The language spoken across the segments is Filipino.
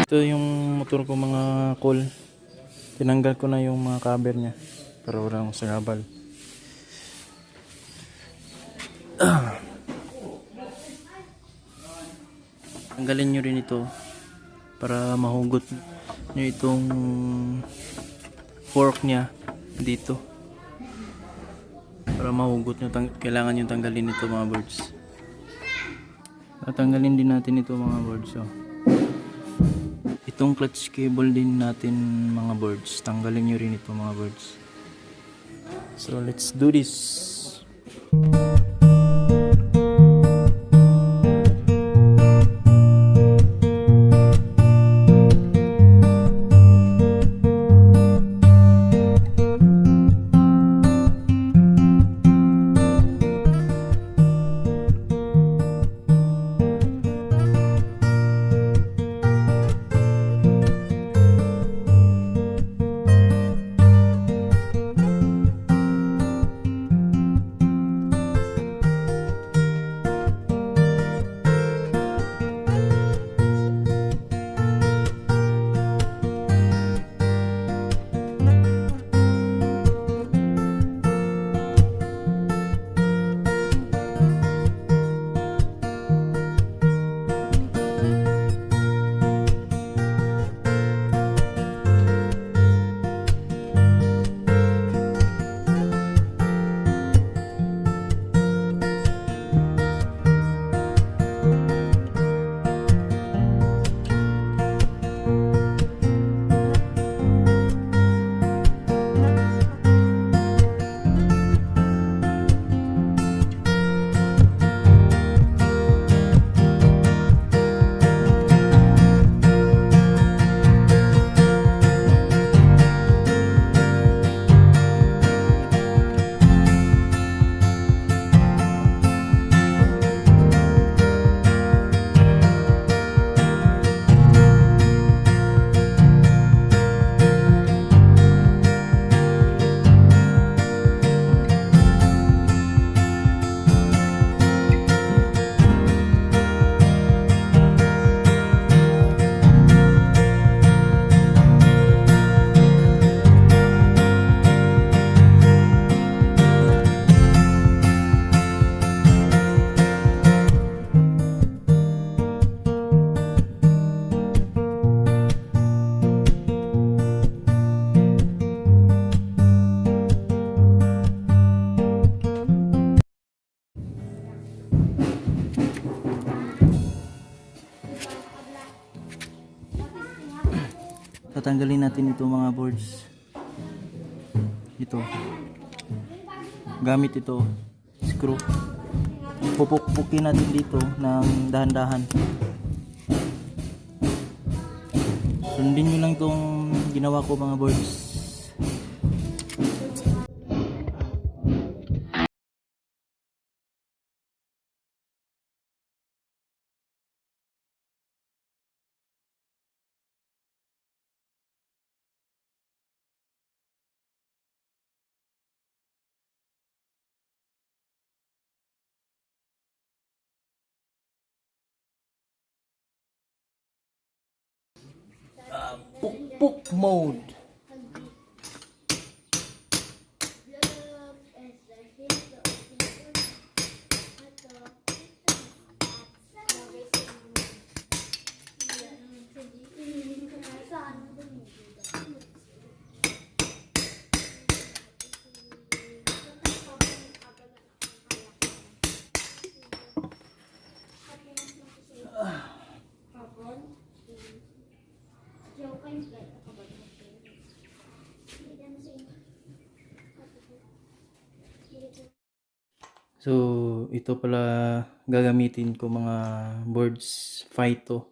Ito yung motor ko mga cool. Tinanggal ko na yung mga cover niya. Pero walang sagabal. Tanggalin nyo rin ito para mahugot nyo itong fork niya dito. Para mahugot nyo, kailangan nyo tanggalin ito mga birds. Tatanggalin din natin ito mga birds. So, itong clutch cable din natin mga birds. Tanggalin nyo rin ito mga birds. So let's do this. Tatanggalin natin ito mga boards. Ito. Gamit ito. Screw. Pupukpukin natin dito ng dahan-dahan. Sundin nyo lang itong ginawa ko mga boards. Pukpuk mode. So, ito pala gagamitin ko mga boards phyto.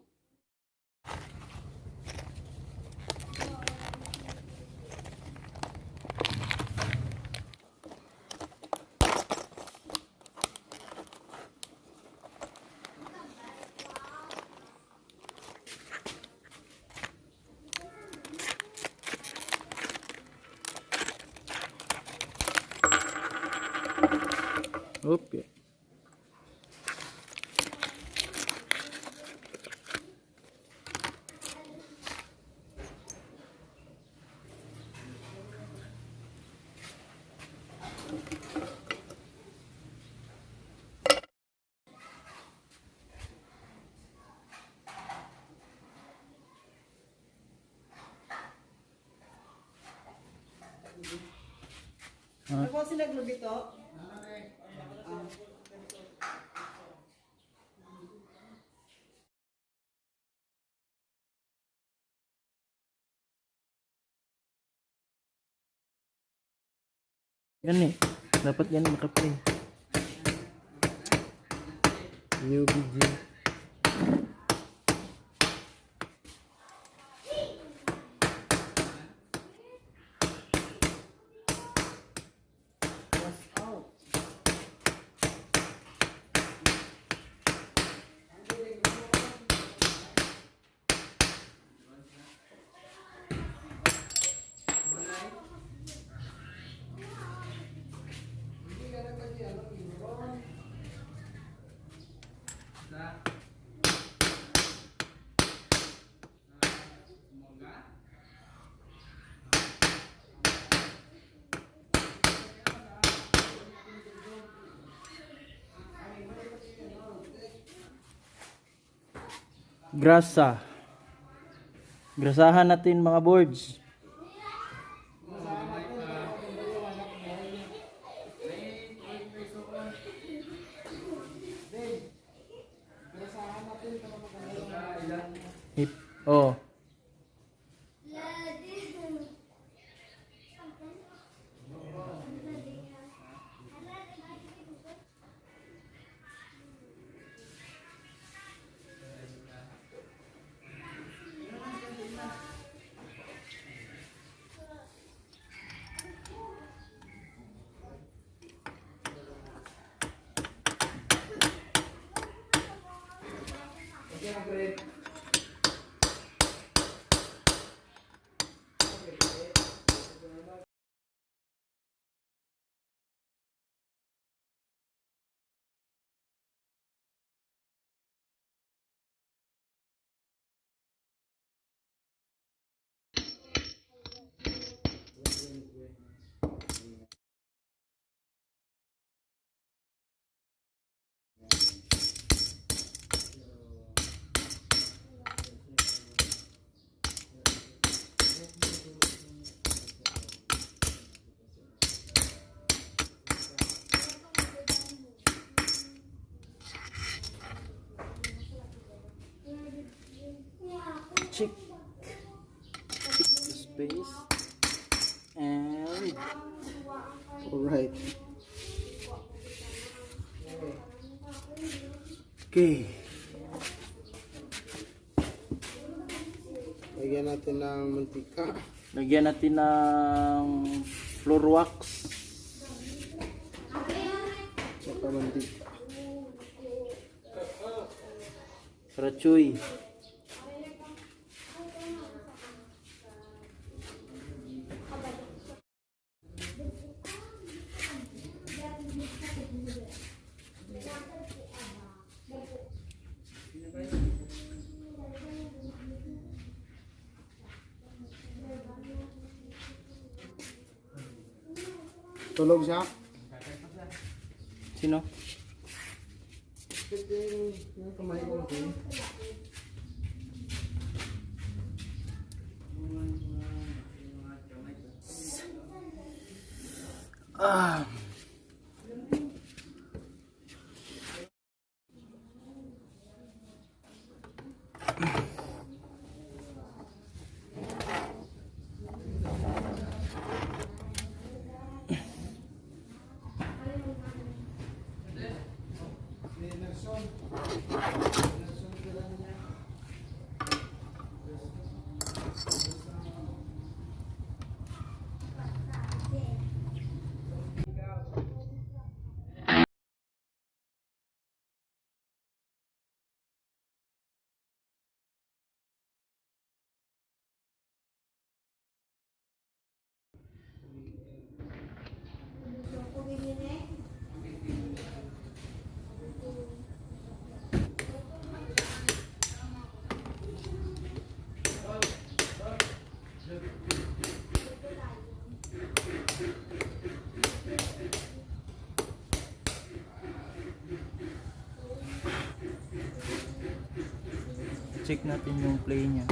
Okay. Ako sinaglubito. Yan eh. Dapat yan nakaplay. New video. Grasa. Grasahan natin mga boards. Oh. Check the space and Alright. okay. Lagyan natin ng mantika. Lagyan natin ng floor wax. Saka mantika. Para chewy. Tulog siya. Sino? Yung kamay ko natin. Ah. Check natin yung play niya.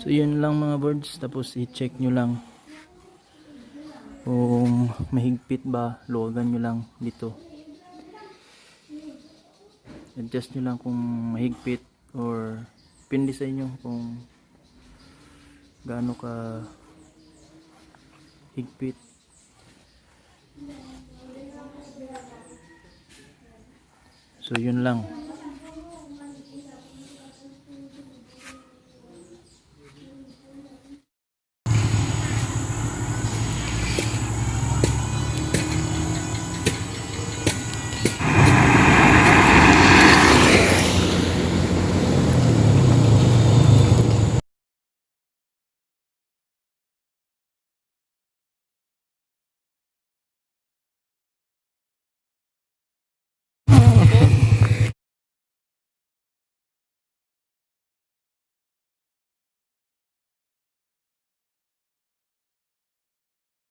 So yun lang mga boards, tapos i-check nyo lang kung mahigpit ba, luwagan nyo lang dito. Adjust nyo lang kung mahigpit or pindi sa inyo kung gaano ka higpit. So yun lang.